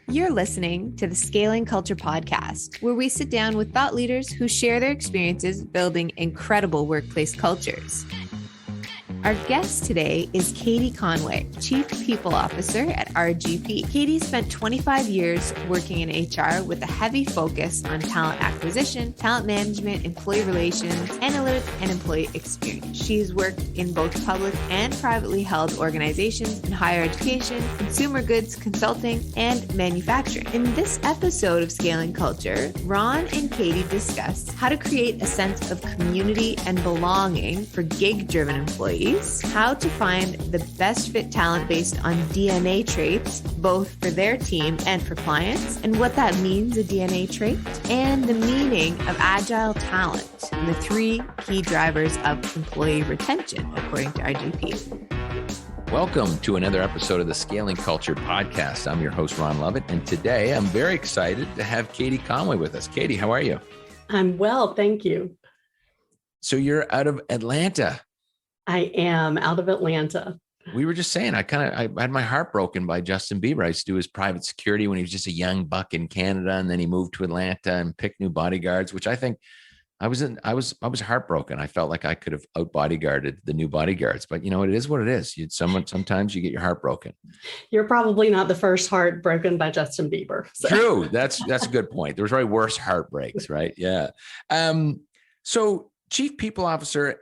You're listening to the Scaling Culture Podcast, where we sit down with thought leaders who share their experiences building incredible workplace cultures. Our guest today is Katy Conway, Chief People Officer at RGP. Katy spent 25 years working in HR with a heavy focus on talent acquisition, talent management, employee relations, analytics, and employee experience. She's worked in both public and privately held organizations in higher education, consumer goods, consulting, and manufacturing. In this episode of Scaling Culture, Ron and Katy discuss how to create a sense of community and belonging for gig-driven employees, how to find the best fit talent based on DNA traits, both for their team and for clients, and what that means, a DNA trait, and the meaning of agile talent and the three key drivers of employee retention, according to RGP. Welcome to another episode of the Scaling Culture Podcast. I'm your host, Ron Lovett, and today I'm very excited to have Katy Conway with us. Katy, how are you? I'm well, thank you. So you're out of Atlanta. I am out of Atlanta. We were just saying, I had my heart broken by Justin Bieber. I used to do his private security when he was just a young buck in Canada, and then he moved to Atlanta and picked new bodyguards, which I think I was heartbroken. I felt like I could have out bodyguarded the new bodyguards, but you know, it is what it is. Sometimes you get your heart broken. You're probably not the first heart broken by Justin Bieber. So. True. That's a good point. There was probably worse heartbreaks, right? Yeah. So Chief People Officer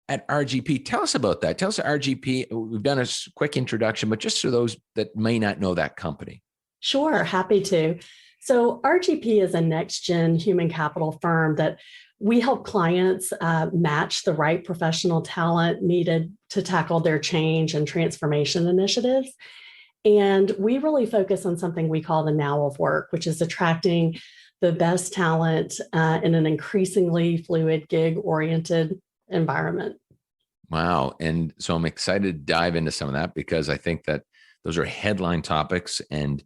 at RGP. Tell us about that. Tell us RGP. We've done a quick introduction, but just for those that may not know that company. Sure, happy to. So RGP is a next-gen human capital firm that we help clients match the right professional talent needed to tackle their change and transformation initiatives. And we really focus on something we call the now of work, which is attracting the best talent in an increasingly fluid, gig-oriented environment. Wow. And so I'm excited to dive into some of that because I think that those are headline topics. And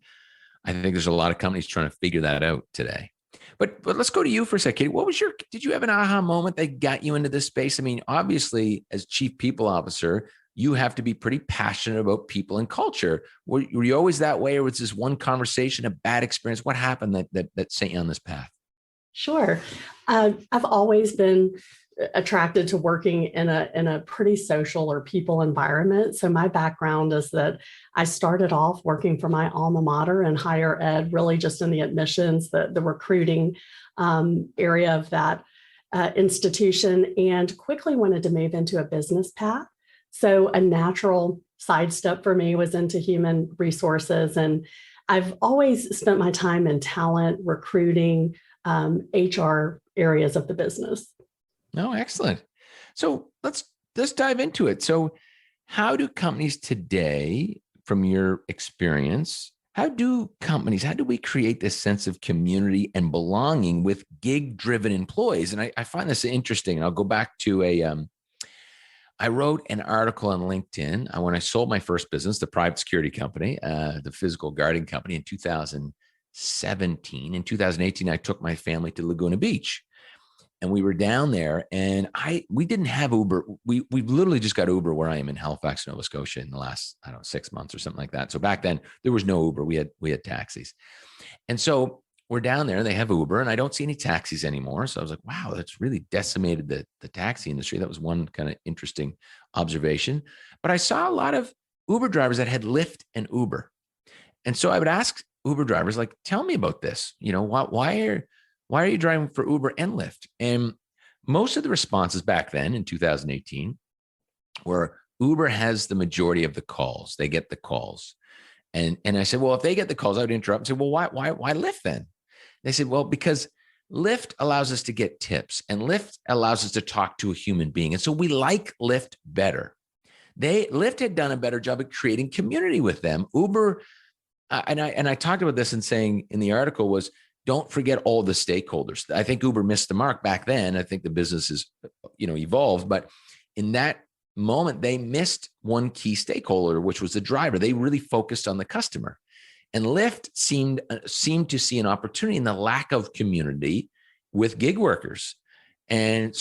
I think there's a lot of companies trying to figure that out today. But let's go to you for a second. Katy, did you have an aha moment that got you into this space? I mean, obviously, as Chief People Officer, you have to be pretty passionate about people and culture. Were you always that way, or was this one conversation, a bad experience? What happened that sent you on this path? Sure. I've always been attracted to working in a pretty social or people environment. So my background is that I started off working for my alma mater in higher ed, really just in the admissions, the recruiting area of that institution, and quickly wanted to move into a business path. So a natural sidestep for me was into human resources. And I've always spent my time in talent, recruiting, HR areas of the business. Oh, excellent. So let's dive into it. So how do companies today, from your experience, how do we create this sense of community and belonging with gig-driven employees? And I find this interesting. I'll go back to I wrote an article on LinkedIn when I sold my first business, the private security company, the physical guarding company, in 2017. In 2018, I took my family to Laguna Beach. And we were down there, and we didn't have Uber. We literally just got Uber where I am in Halifax, Nova Scotia, in the last 6 months or something like that. So back then there was no Uber. We had taxis, and so we're down there. They have Uber, and I don't see any taxis anymore. So I was like, wow, that's really decimated the taxi industry. That was one kind of interesting observation. But I saw a lot of Uber drivers that had Lyft and Uber, and so I would ask Uber drivers, like, tell me about this. You know, why are you driving for Uber and Lyft? And most of the responses back then in 2018 were Uber has the majority of the calls. They get the calls. And I said, well, if they get the calls, I would interrupt and say, well, why Lyft then? They said, well, because Lyft allows us to get tips and Lyft allows us to talk to a human being. And so we like Lyft better. Lyft had done a better job of creating community with them. Uber, and I talked about this in saying in the article was, don't forget all the stakeholders. I think Uber missed the mark back then. I think the business has, evolved, but in that moment, they missed one key stakeholder, which was the driver. They really focused on the customer, and Lyft seemed to see an opportunity in the lack of community with gig workers. And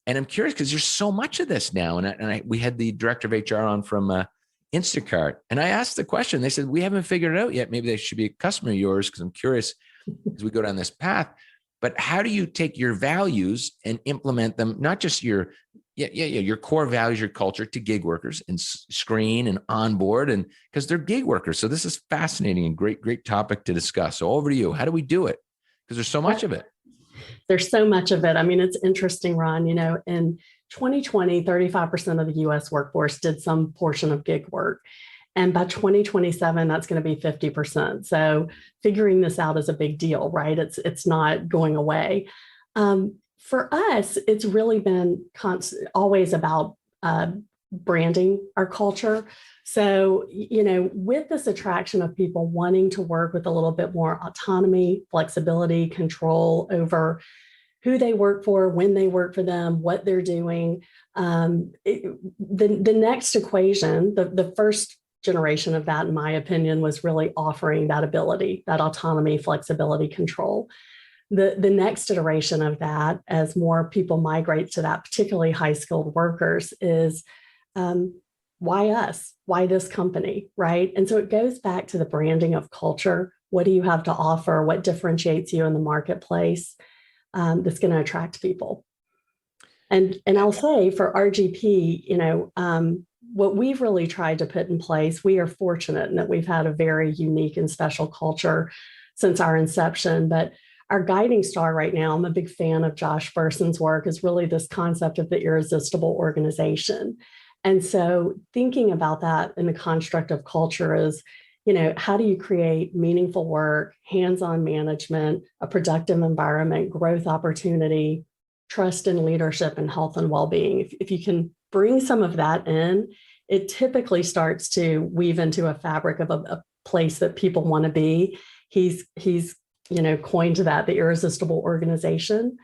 I'm curious because there's so much of this now. And we had the director of HR on from Instacart. And I asked the question, they said, we haven't figured it out yet. Maybe they should be a customer of yours because I'm curious as we go down this path. But how do you take your values and implement them, not just your core values, your culture to gig workers and screen and onboard, and because they're gig workers. So this is fascinating and great topic to discuss. So over to you. How do we do it? Because there's so much of it. There's so much of it. I mean, it's interesting, Ron, in 2020, 35% of the US workforce did some portion of gig work. And by 2027, that's going to be 50%. So figuring this out is a big deal, right? It's not going away. For us, it's really been always about branding our culture. So, with this attraction of people wanting to work with a little bit more autonomy, flexibility, control over who they work for, when they work for them, what they're doing, the next equation, the first generation of that, in my opinion, was really offering that ability, that autonomy, flexibility, control. The next iteration of that, as more people migrate to that, particularly high-skilled workers, is why us? Why this company, right? And so it goes back to the branding of culture. What do you have to offer? What differentiates you in the marketplace that's going to attract people? And I'll say for RGP, what we've really tried to put in place, we are fortunate in that we've had a very unique and special culture since our inception. But our guiding star right now, I'm a big fan of Josh Berson's work, is really this concept of the irresistible organization. And so thinking about that in the construct of culture is, how do you create meaningful work, hands-on management, a productive environment, growth opportunity, trust in leadership, and health and well-being? If you can bring some of that in, it typically starts to weave into a fabric of a place that people want to be. He's coined that the irresistible organization.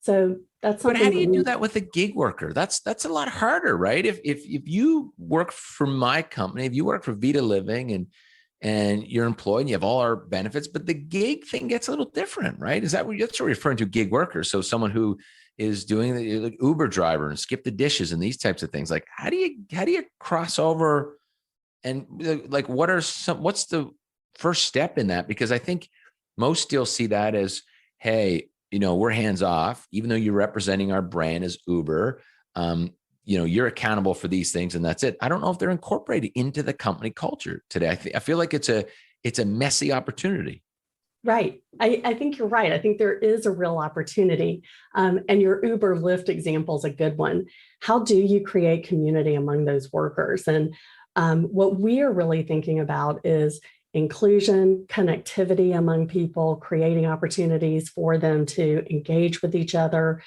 So that's something. But how do you do that with a gig worker? That's a lot harder, right? If you work for my company, if you work for Vita Living and you're employed and you have all our benefits, but the gig thing gets a little different, right? That's what you're referring to, gig workers. So someone who is doing the like Uber driver and skip the dishes and these types of things. Like, how do you cross over, and like, what's the first step in that? Because I think most still see that as, hey, we're hands off, even though you're representing our brand as Uber. You're accountable for these things and that's it. I don't know if they're incorporated into the company culture today. I feel like it's a messy opportunity. Right. I think you're right. I think there is a real opportunity. And your Uber Lyft example is a good one. How do you create community among those workers? And what we are really thinking about is inclusion, connectivity among people, creating opportunities for them to engage with each other,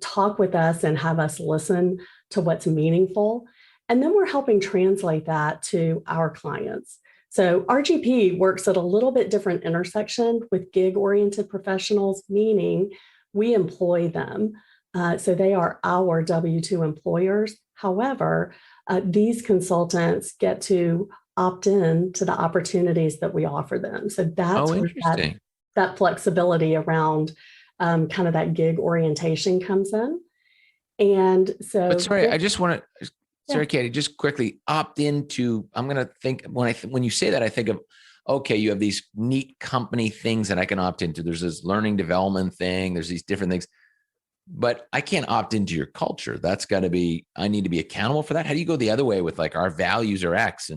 talk with us and have us listen to what's meaningful. And then we're helping translate that to our clients. So RGP works at a little bit different intersection with gig-oriented professionals, meaning we employ them. So they are our W-2 employers. However, these consultants get to opt in to the opportunities that we offer them. So that's where that flexibility around kind of that gig orientation comes in. And so, but sorry, I just want to, sorry, Katy, just quickly opt into, I'm going to think when you say that, I think of, okay, you have these neat company things that I can opt into. There's this learning development thing. There's these different things, but I can't opt into your culture. That's got to be, I need to be accountable for that. How do you go the other way with like our values are X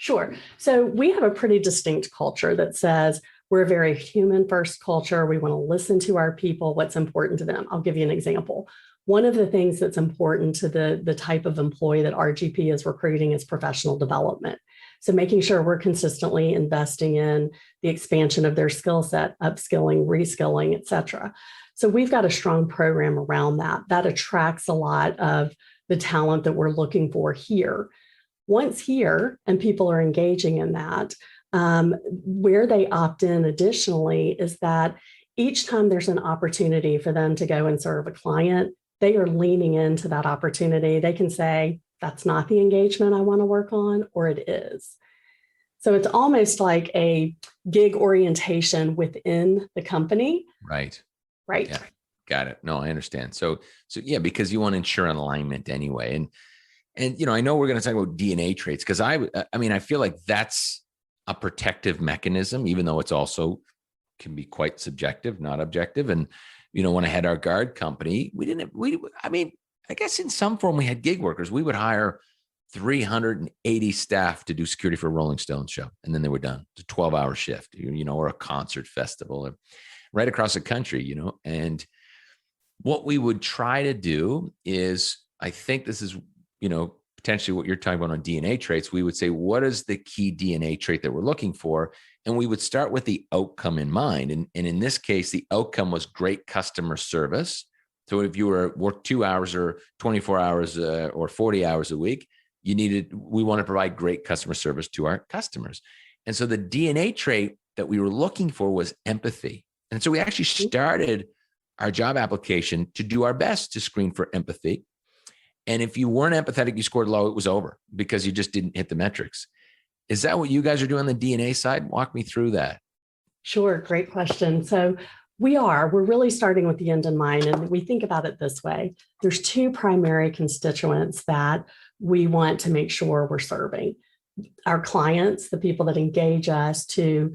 Sure. So we have a pretty distinct culture that says we're a very human first culture. We want to listen to our people, what's important to them. I'll give you an example. One of the things that's important to the type of employee that RGP is recruiting is professional development. So making sure we're consistently investing in the expansion of their skill set, upskilling, reskilling, et cetera. So we've got a strong program around that. That attracts a lot of the talent that we're looking for here. Once here, and people are engaging in that, where they opt in additionally is that each time there's an opportunity for them to go and serve a client, they are leaning into that opportunity. They can say, that's not the engagement I want to work on, or it is. So it's almost like a gig orientation within the company. Right. Yeah, got it. No, I understand. So yeah, because you want to ensure an alignment anyway. And, I know we're going to talk about DNA traits because I feel like that's a protective mechanism, even though it's also can be quite subjective, not objective. And, when I had our guard company, I guess in some form we had gig workers. We would hire 380 staff to do security for a Rolling Stones show. And then they were done. It's a 12-hour shift, or a concert festival or right across the country, and what we would try to do is, I think this is, potentially what you're talking about on DNA traits. We would say, what is the key DNA trait that we're looking for? And we would start with the outcome in mind. And in this case, the outcome was great customer service. So if you work 2 hours or 24 hours or 40 hours a week, we want to provide great customer service to our customers. And so the DNA trait that we were looking for was empathy. And so we actually started our job application to do our best to screen for empathy. And if you weren't empathetic, you scored low, it was over because you just didn't hit the metrics. Is that what you guys are doing on the DNA side? Walk me through that. Sure. Great question. So we're really starting with the end in mind. And we think about it this way. There's two primary constituents that we want to make sure we're serving. Our clients, the people that engage us to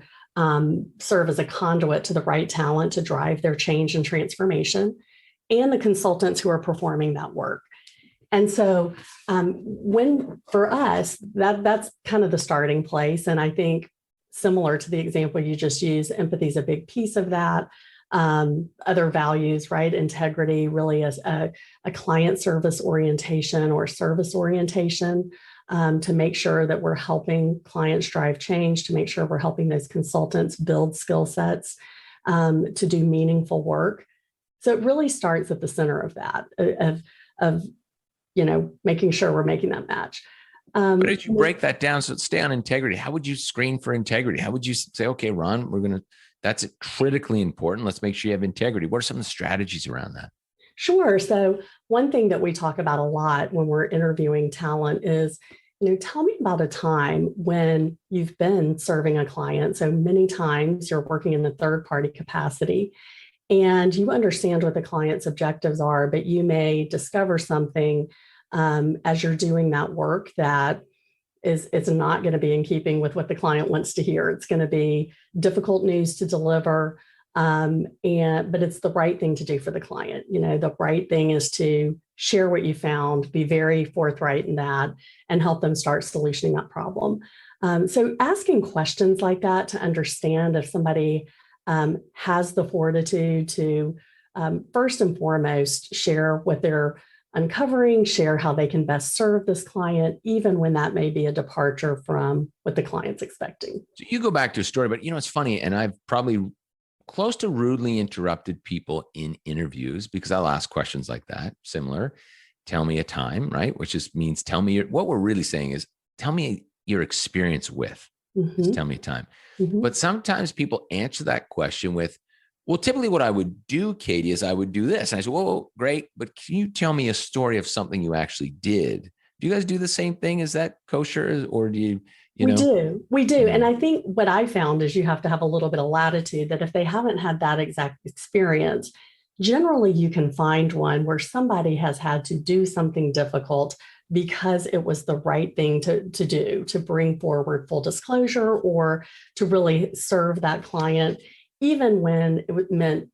serve as a conduit to the right talent to drive their change and transformation, and the consultants who are performing that work. And so for us, that's kind of the starting place. And I think similar to the example you just used, empathy is a big piece of that. Other values, right? Integrity really as a client service orientation or service orientation to make sure that we're helping clients drive change, to make sure we're helping those consultants build skill sets to do meaningful work. So it really starts at the center of that, of making sure we're making that match. But as you break that down, so stay on integrity, how would you screen for integrity? How would you say, okay, Ron, that's critically important. Let's make sure you have integrity. What are some of the strategies around that? Sure. So one thing that we talk about a lot when we're interviewing talent is, tell me about a time when you've been serving a client. So many times you're working in the third party capacity and you understand what the client's objectives are, but you may discover something as you're doing that work that it's not going to be in keeping with what the client wants to hear. It's going to be difficult news to deliver, but it's the right thing to do for the client. The right thing is to share what you found, be very forthright in that, and help them start solutioning that problem. So asking questions like that to understand if somebody has the fortitude to first and foremost share what they're uncovering, share how they can best serve this client, even when that may be a departure from what the client's expecting. So you go back to a story, but it's funny, and I've probably close to rudely interrupted people in interviews because I'll ask questions like that, similar, tell me a time, right? Which just means what we're really saying is tell me your experience with, just tell me a time. But sometimes people answer that question with, well, typically what I would do, Katy, is I would do this. And I said, whoa, great. But can you tell me a story of something you actually did? Do you guys do the same thing? Is that kosher? Or do you know? We do. And I think what I found is you have to have a little bit of latitude that if they haven't had that exact experience, generally you can find one where somebody has had to do something difficult because it was the right thing to do, to bring forward full disclosure or to really serve that client, even when it meant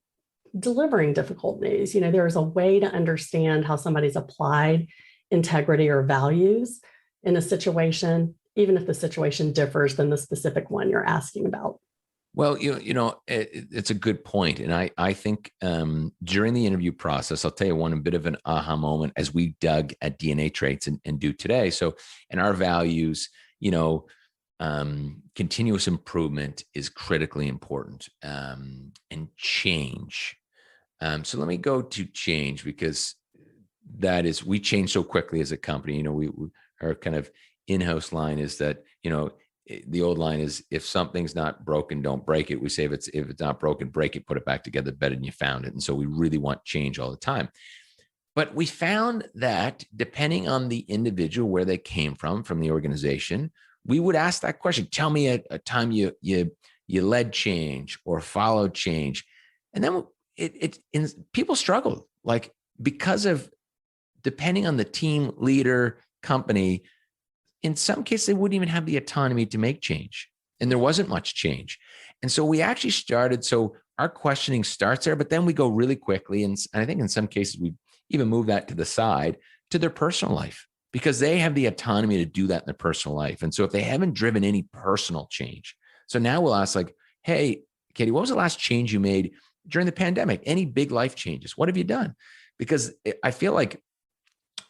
delivering difficult news. There is a way to understand how somebody's applied integrity or values in a situation, even if the situation differs than the specific one you're asking about. Well, it's a good point. And I think during the interview process, I'll tell you a bit of an aha moment as we dug at DNA traits and do today. So, and our values, continuous improvement is critically important, and change. So let me go to change because we change so quickly as a company. Our kind of in-house line is that, the old line is if something's not broken, don't break it. We say if it's not broken, break it, put it back together better than you found it. And so we really want change all the time. But we found that depending on the individual, where they came from the organization, we would ask that question. Tell me a time you led change or followed change. And then people struggled, like because of depending on the team leader, company, in some cases, they wouldn't even have the autonomy to make change. And there wasn't much change. And so we actually started, so our questioning starts there, but then we go really quickly. And I think in some cases, we even move that to the side to their personal life, because they have the autonomy to do that in their personal life. And so if they haven't driven any personal change, so now we'll ask like, hey, Katy, what was the last change you made during the pandemic? Any big life changes? What have you done? Because I feel like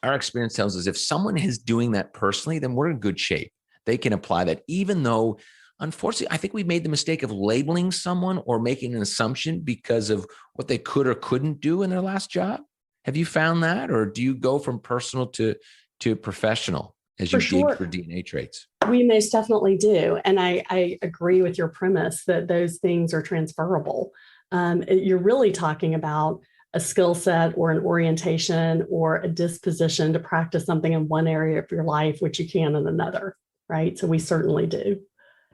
our experience tells us if someone is doing that personally, then we're in good shape. They can apply that, even though, unfortunately, I think we made the mistake of labeling someone or making an assumption because of what they could or couldn't do in their last job. Have you found that? Or do you go from personal to professional as you dig for DNA traits? We most definitely do. And I agree with your premise that those things are transferable. You're really talking about a skill set or an orientation or a disposition to practice something in one area of your life, which you can in another, right? So we certainly do.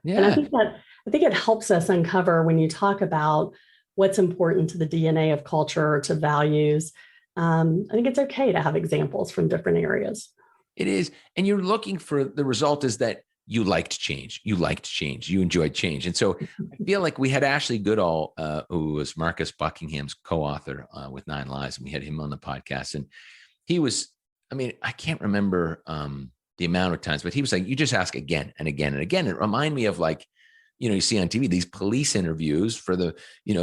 Yeah. And I think it helps us uncover, when you talk about what's important to the DNA of culture or to values, I think it's okay to have examples from different areas. It is. And you're looking for the result is that you liked change. You enjoyed change. And so I feel like we had Ashley Goodall, who was Marcus Buckingham's co-author with 9 Lives. And we had him on the podcast. And he was, I can't remember the amount of times, but he was like, you just ask again and again and again. It reminded me of like, you see on TV, these police interviews for the,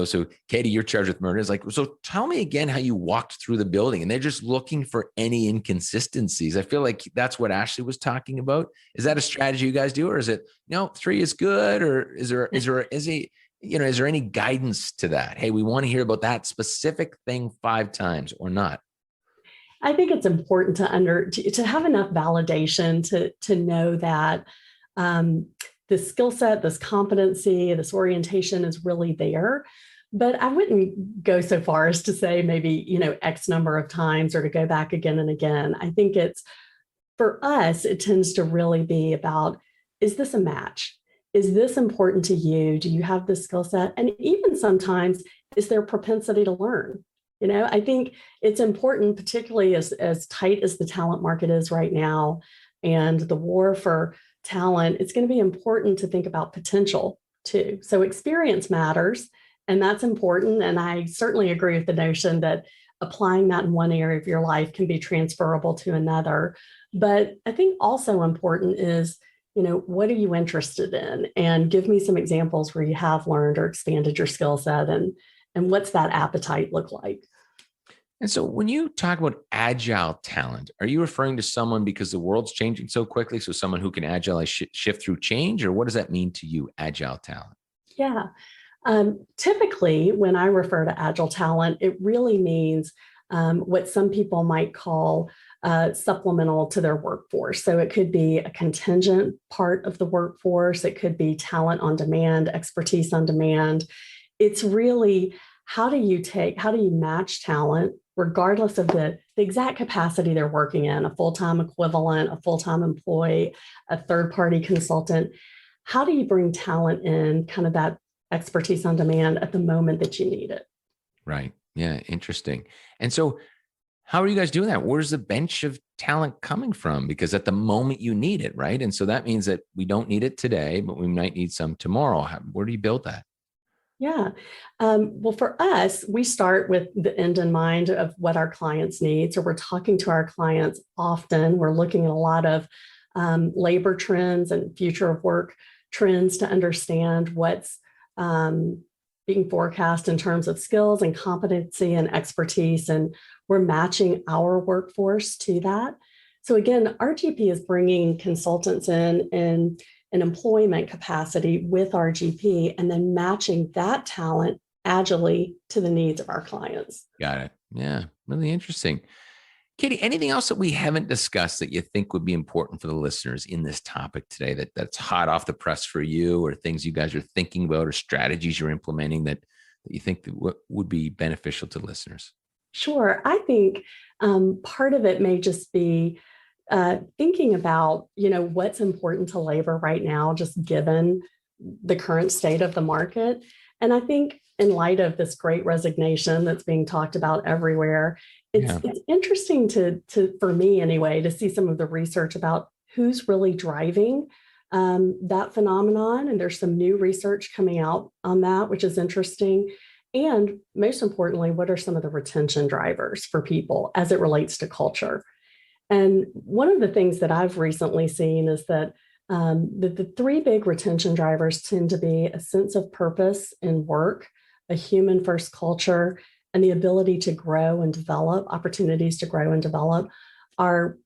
so Katy, you're charged with murder. It's like, so tell me again how you walked through the building. And they're just looking for any inconsistencies. I feel like that's what Ashley was talking about. Is that a strategy you guys do? Or is it, 3 is good? Or is there any guidance to that? Hey, we want to hear about that specific thing 5 times or not? I think it's important to have enough validation to know that, this skill set, this competency, this orientation is really there. But I wouldn't go so far as to say maybe, X number of times or to go back again and again. I think for us, it tends to really be about, is this a match? Is this important to you? Do you have this skill set? And even sometimes, is there propensity to learn? I think it's important, particularly as tight as the talent market is right now and the war for talent, it's going to be important to think about potential too. So experience matters, and that's important. And I certainly agree with the notion that applying that in one area of your life can be transferable to another. But I think also important is, what are you interested in? And give me some examples where you have learned or expanded your skill set, and what's that appetite look like? And so when you talk about agile talent, are you referring to someone because the world's changing so quickly? So someone who can agile shift through change, or what does that mean to you, agile talent? Yeah. Typically, when I refer to agile talent, it really means what some people might call supplemental to their workforce. So it could be a contingent part of the workforce. It could be talent on demand, expertise on demand. It's really, how do you match talent regardless of the exact capacity they're working in, a full-time equivalent, a full-time employee, a third-party consultant? How do you bring talent in, kind of that expertise on demand at the moment that you need it? Right. Yeah. Interesting. And so how are you guys doing that? Where's the bench of talent coming from? Because at the moment you need it, right? And so that means that we don't need it today, but we might need some tomorrow. Where do you build that? Yeah. Well, for us, we start with the end in mind of what our clients need. So we're talking to our clients often. We're looking at a lot of labor trends and future of work trends to understand what's being forecast in terms of skills and competency and expertise. And we're matching our workforce to that. So again, RGP is bringing consultants in an employment capacity with RGP, and then matching that talent agilely to the needs of our clients. Got it. Yeah, really interesting. Katy, anything else that we haven't discussed that you think would be important for the listeners in this topic today that's hot off the press for you, or things you guys are thinking about, or strategies you're implementing that you think that would be beneficial to listeners? Sure. I think part of it may just be thinking about, what's important to labor right now, just given the current state of the market. And I think in light of this great resignation that's being talked about everywhere, it's interesting to for me anyway, to see some of the research about who's really driving that phenomenon. And there's some new research coming out on that, which is interesting. And most importantly, what are some of the retention drivers for people as it relates to culture? And one of the things that I've recently seen is that the three big retention drivers tend to be a sense of purpose in work, a human first culture, and the ability to grow and develop, opportunities to grow and develop are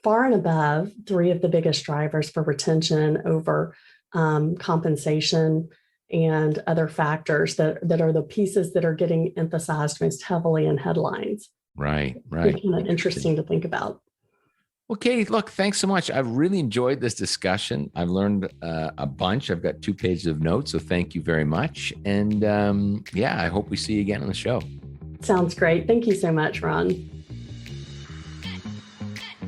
far and above three of the biggest drivers for retention over compensation and other factors that are the pieces that are getting emphasized most heavily in headlines. Right. It's kind of interesting to think about. Well, Katy, look, thanks so much. I've really enjoyed this discussion. I've learned a bunch. I've got 2 pages of notes, so thank you very much. And I hope we see you again on the show. Sounds great. Thank you so much, Ron.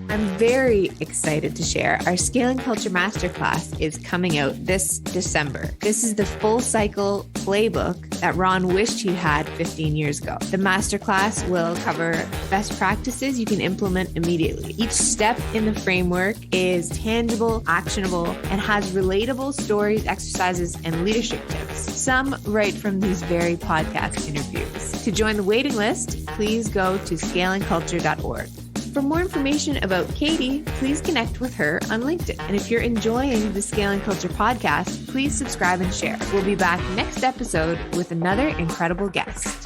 I'm very excited to share our Scaling Culture Masterclass is coming out this December. This is the full cycle playbook that Ron wished he had 15 years ago. The masterclass will cover best practices you can implement immediately. Each step in the framework is tangible, actionable, and has relatable stories, exercises, and leadership tips, some right from these very podcast interviews. To join the waiting list, please go to scalingculture.org. For more information about Katy, please connect with her on LinkedIn. And if you're enjoying the Scaling Culture podcast, please subscribe and share. We'll be back next episode with another incredible guest.